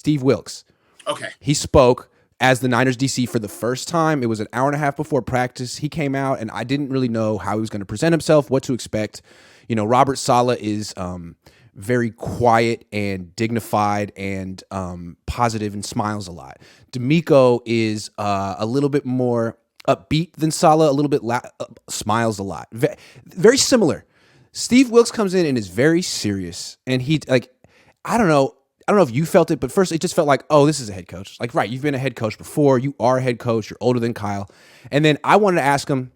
Steve Wilks. Okay. He spoke as the Niners DC for the first time. It was an hour and a half before practice. He came out, and I didn't really know how he was going to present himself, what to expect. You know, Robert Saleh is very quiet and dignified and positive and smiles a lot. DeMeco is a little bit more upbeat than Saleh, a little bit smiles a lot. Very similar. Steve Wilks comes in and is very serious, and he I don't know if you felt it, but first it just felt like, oh, this is a head coach. Like, right, you've been a head coach before. You are a head coach. You're older than Kyle. And then I wanted to ask him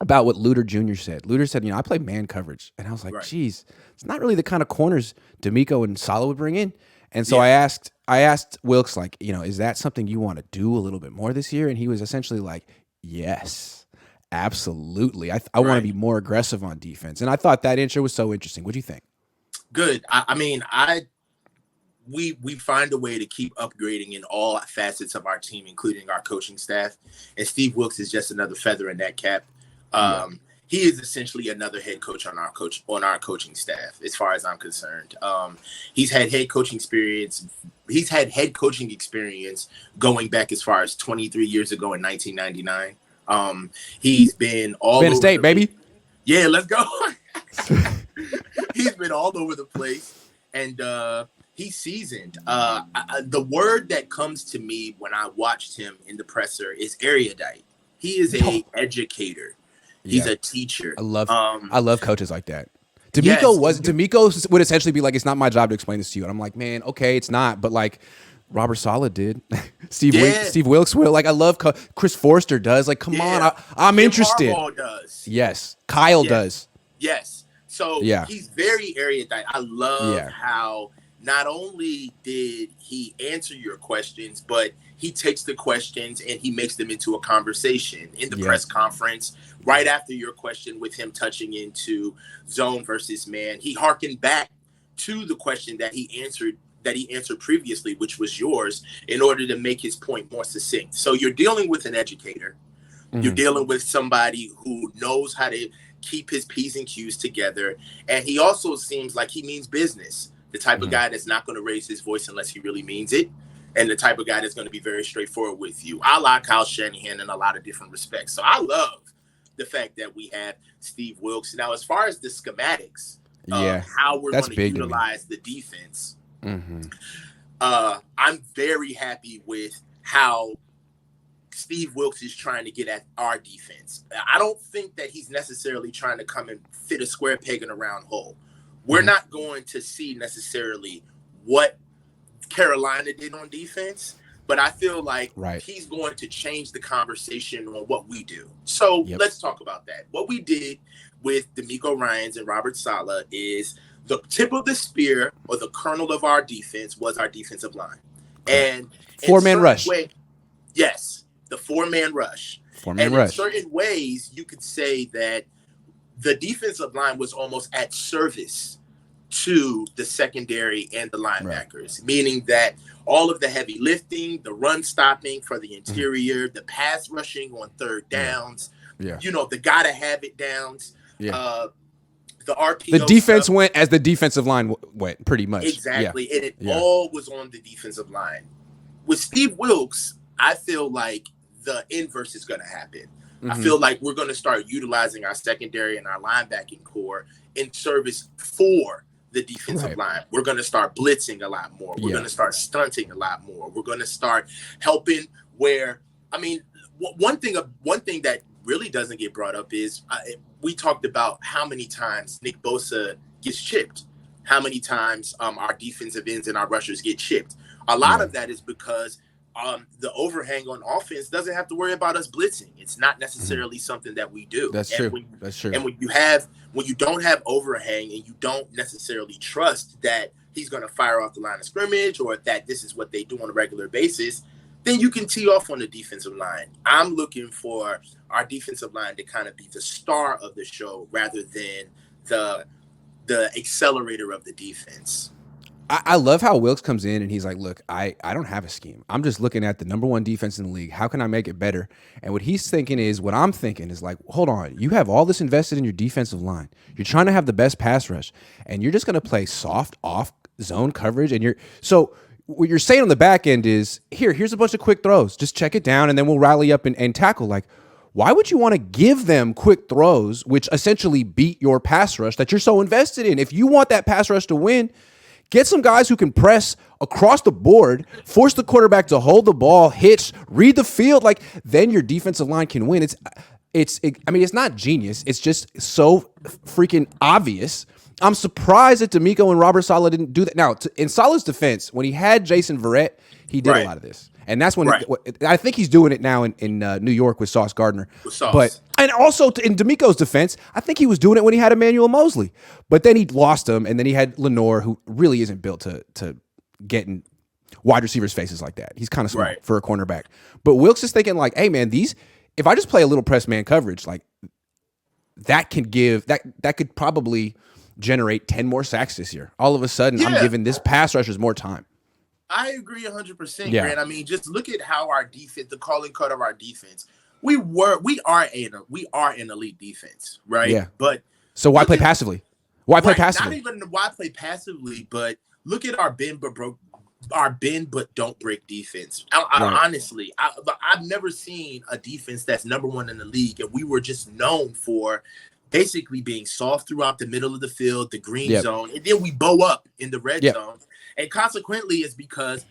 about what Luter Jr. said. Luter said, I play man coverage. And I was like, geez, it's not really the kind of corners DeMeco and Saleh would bring in. And so I asked Wilks, like, is that something you want to do a little bit more this year? And he was essentially like, yes, absolutely. I want to be more aggressive on defense. And I thought that intro was so interesting. What do you think? Good. We find a way to keep upgrading in all facets of our team, including our coaching staff. And Steve Wilks is just another feather in that cap. He is essentially another head coach on our coaching staff, as far as I'm concerned. He's had head coaching experience. He's had head coaching experience going back as far as 23 years ago in 1999. He's been all over State, baby. Yeah, let's go. He's been all over the place, and he's seasoned. The word that comes to me when I watched him in the presser is erudite. He is a educator. He's a teacher. I love coaches like that. DeMeco would essentially be like, it's not my job to explain this to you. And I'm like, man, okay, it's not. But like Robert Saleh did. Steve Wilks will. Like, I love Chris Forster does. Like, come on, I'm interested. Harbaugh does. Yes. Kyle does. Yes. So he's very erudite. I love how not only did he answer your questions, but he takes the questions and he makes them into a conversation in the press conference right after your question, with him touching into zone versus man. He hearkened back to the question that he answered previously, which was yours, in order to make his point more succinct. So you're dealing with an educator. Mm-hmm. You're dealing with somebody who knows how to keep his P's and Q's together. And he also seems like he means business. The type of guy that's not going to raise his voice unless he really means it. And the type of guy that's going to be very straightforward with you. I like Kyle Shanahan in a lot of different respects. So I love the fact that we have Steve Wilks. Now, as far as the schematics of how we're going to utilize the defense, I'm very happy with how Steve Wilks is trying to get at our defense. I don't think that he's necessarily trying to come and fit a square peg in a round hole. We're not going to see necessarily what Carolina did on defense, but I feel like he's going to change the conversation on what we do. So let's talk about that. What we did with DeMeco Ryans and Robert Saleh is the tip of the spear, or the kernel of our defense, was our defensive line. And four-man rush. Yes, the four-man rush. In certain ways, you could say that the defensive line was almost at service to the secondary and the linebackers, meaning that all of the heavy lifting, the run stopping for the interior, the pass rushing on third downs, the gotta have it downs, the RPO. The defense went as the defensive line went, pretty much. Exactly. And it all was on the defensive line. With Steve Wilks, I feel like the inverse is going to happen. I feel like we're going to start utilizing our secondary and our linebacking core in service for the defensive line. We're going to start blitzing a lot more. We're going to start stunting a lot more. We're going to start helping where, one thing that really doesn't get brought up is we talked about how many times Nick Bosa gets chipped, how many times our defensive ends and our rushers get chipped. A lot of that is because the overhang on offense doesn't have to worry about us blitzing. It's not necessarily something that we do. That's true. And when you don't have overhang and you don't necessarily trust that he's going to fire off the line of scrimmage, or that this is what they do on a regular basis, then you can tee off on the defensive line. I'm looking for our defensive line to kind of be the star of the show rather than the accelerator of the defense. I love how Wilks comes in and he's like, look, I don't have a scheme. I'm just looking at the number one defense in the league. How can I make it better? And what he's thinking is, what I'm thinking is like, hold on, you have all this invested in your defensive line. You're trying to have the best pass rush, and you're just going to play soft off zone coverage. And so what you're saying on the back end is, here's a bunch of quick throws. Just check it down, and then we'll rally up and tackle. Like, why would you want to give them quick throws, which essentially beat your pass rush that you're so invested in? If you want that pass rush to win, get some guys who can press across the board, force the quarterback to hold the ball, hitch, read the field. Like, then your defensive line can win. I mean, it's not genius. It's just so freaking obvious. I'm surprised that DeMeco and Robert Saleh didn't do that. Now, in Saleh's defense, when he had Jason Verrett, he did a lot of this. And that's when I think he's doing it now in New York with Sauce Gardner. And also in DeMeco's defense, I think he was doing it when he had Emmanuel Mosley. But then he lost him, and then he had Lenore, who really isn't built to get in wide receivers' faces like that. He's kind of small for a cornerback. But Wilks is thinking like, hey, man, if I just play a little press man coverage, like that could probably generate 10 more sacks this year. All of a sudden, I'm giving this pass rushers more time. I agree 100%, Grant. I mean, just look at how our defense, the calling cut of our defense. We are an elite defense, right? Yeah. But so why play passively? Why play passively? Not even why play passively, but look at our bend but don't break defense. Honestly, I've never seen a defense that's number one in the league, and we were just known for basically being soft throughout the middle of the field, the green zone, and then we bow up in the red zone. And consequently, it's because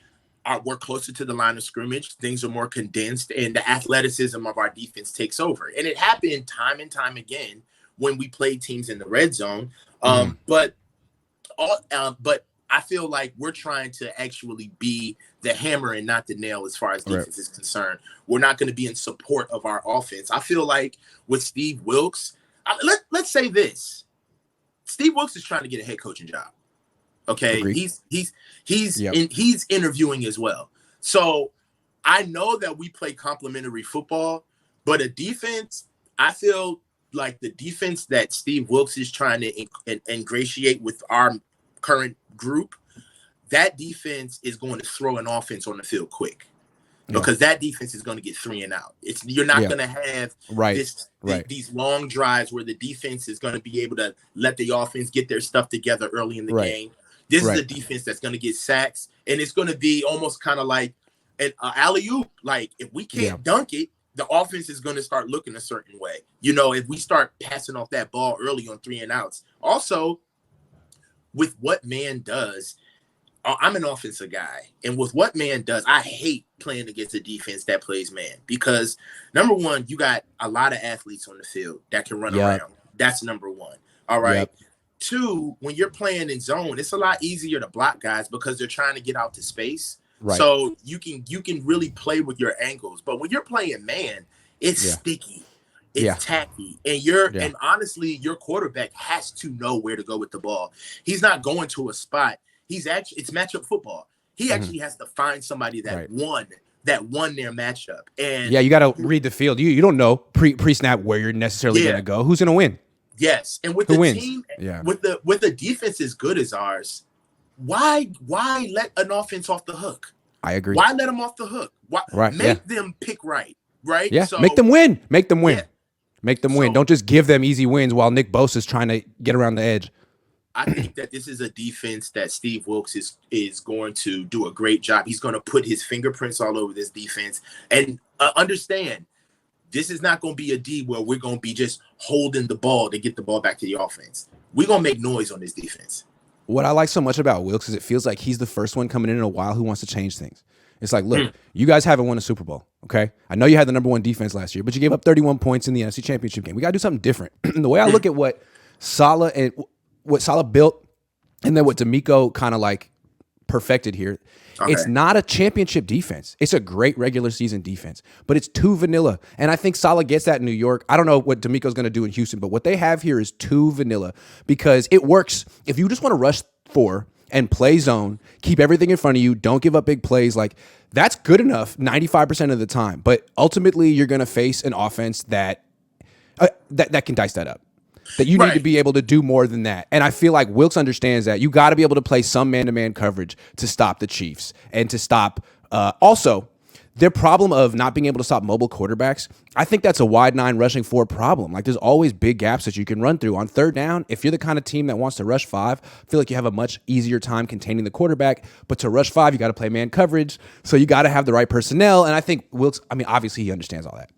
we're closer to the line of scrimmage, things are more condensed, and the athleticism of our defense takes over. And it happened time and time again when we played teams in the red zone. But I feel like we're trying to actually be the hammer and not the nail as far as defense is concerned. We're not going to be in support of our offense. I feel like with Steve Wilks, let's say this: Steve Wilks is trying to get a head coaching job. Okay, agreed. He's interviewing as well. So I know that we play complementary football, but a defense, I feel like the defense that Steve Wilks is trying to ingratiate with our current group, that defense is going to throw an offense on the field quick. Because that defense is going to get 3 and out. You're not going to have these long drives where the defense is going to be able to let the offense get their stuff together early in the game. This is a defense that's going to get sacks, and it's going to be almost kind of like an alley-oop. Like, if we can't dunk it, the offense is going to start looking a certain way. You know, if we start passing off that ball early on 3 and outs. Also, with what man does, I'm an offensive guy, and with what man does, I hate playing against a defense that plays man because, number one, you got a lot of athletes on the field that can run around. That's number one. All right. 2, when you're playing in zone, it's a lot easier to block guys because they're trying to get out to space. So you can really play with your ankles. But when you're playing man, it's sticky. It's tacky. And honestly, your quarterback has to know where to go with the ball. He's not going to a spot. It's matchup football. He actually has to find somebody that won their matchup. And you got to read the field. You don't know pre-snap where you're necessarily going to go. Who's going to win? Yes. And with team, with a defense as good as ours, why let an offense off the hook? I agree. Why let them off the hook? Make them pick right? Yeah. So, make them win. Make them win. Don't just give them easy wins while Nick Bosa's trying to get around the edge. I think that this is a defense that Steve Wilks is going to do a great job. He's going to put his fingerprints all over this defense. And understand, this is not going to be a D where we're going to be just holding the ball to get the ball back to the offense. We're going to make noise on this defense. What I like so much about Wilks is it feels like he's the first one coming in a while who wants to change things. It's like, look, you guys haven't won a Super Bowl, okay? I know you had the number 1 defense last year, but you gave up 31 points in the NFC Championship game. We got to do something different. And the way I look at what Saleh built and then what DeMeco kind of like perfected here, it's not a championship defense. It's a great regular season defense, but it's too vanilla. And I think Saleh gets that in New York. I don't know what DeMeco's going to do in Houston, but what they have here is too vanilla because it works. If you just want to rush 4 and play zone, keep everything in front of you, don't give up big plays, like that's good enough 95% of the time. But ultimately, you're going to face an offense that can dice that up. That you need to be able to do more than that. And I feel like Wilks understands that. You got to be able to play some man-to-man coverage to stop the Chiefs and to stop also their problem of not being able to stop mobile quarterbacks, I think that's a wide 9 rushing 4 problem. Like, there's always big gaps that you can run through. On third down, if you're the kind of team that wants to rush 5, I feel like you have a much easier time containing the quarterback. But to rush 5, you got to play man coverage. So you got to have the right personnel. And I think Wilks, I mean, obviously he understands all that.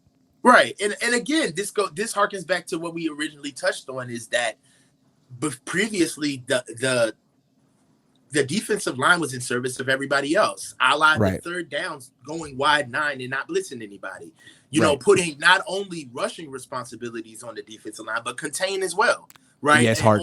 Right. And again, this harkens back to what we originally touched on, is that previously the defensive line was in service of everybody else. The third downs going wide 9 and not blitzing anybody. You know, putting not only rushing responsibilities on the defensive line, but contain as well. Right. Yeah, it's hard.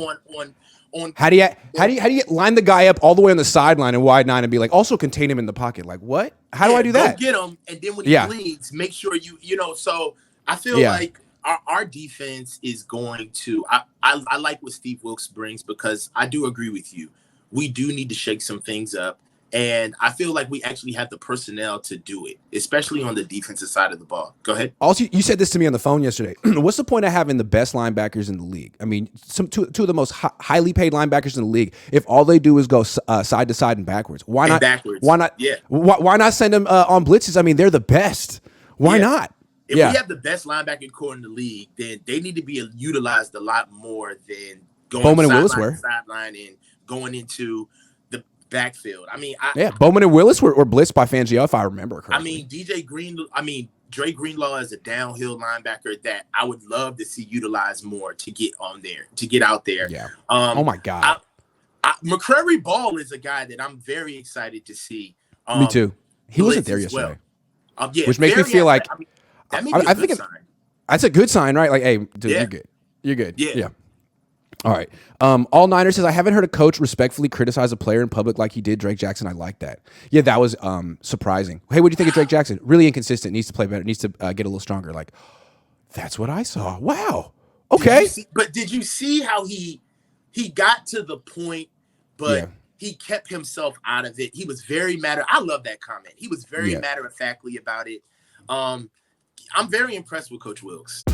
How do you line the guy up all the way on the sideline and wide 9 and be like, also contain him in the pocket? Like, what? How do I do that? Go get him, and then when he bleeds, make sure you know. So I feel like our defense is going to. I like what Steve Wilks brings, because I do agree with you. We do need to shake some things up. And I feel like we actually have the personnel to do it, especially on the defensive side of the ball. Go ahead. Also, you said this to me on the phone yesterday. What's the point of having the best linebackers in the league? I mean, two of the most highly paid linebackers in the league, if all they do is go side to side and backwards. Why not? Why not? Yeah. Why not send them on blitzes? I mean, they're the best. Why not? If we have the best linebacker core in the league, then they need to be utilized a lot more than going Bowman and Willis were sideline and going into the backfield. I mean, Bowman and Willis were blitzed by Fangio, if I remember correctly. I mean, Dre Greenlaw is a downhill linebacker that I would love to see utilized more to get on there, to get out there. Yeah. Oh my God. McCrary Ball is a guy that I'm very excited to see. Me too. He wasn't there yesterday. Well. Which makes me feel like that may be a good sign. That's a good sign, right? Like, hey, dude, you're good. You're good. Yeah. All right. All Niners says, I haven't heard a coach respectfully criticize a player in public like he did Drake Jackson. I like that. Yeah, that was surprising. Hey, what do you think of Drake Jackson? Really inconsistent. Needs to play better. Needs to get a little stronger. Like, that's what I saw. Wow. Okay. Did you see how he got to the point, but he kept himself out of it? He was very I love that comment. He was very matter-of-factly about it. I'm very impressed with Coach Wilks.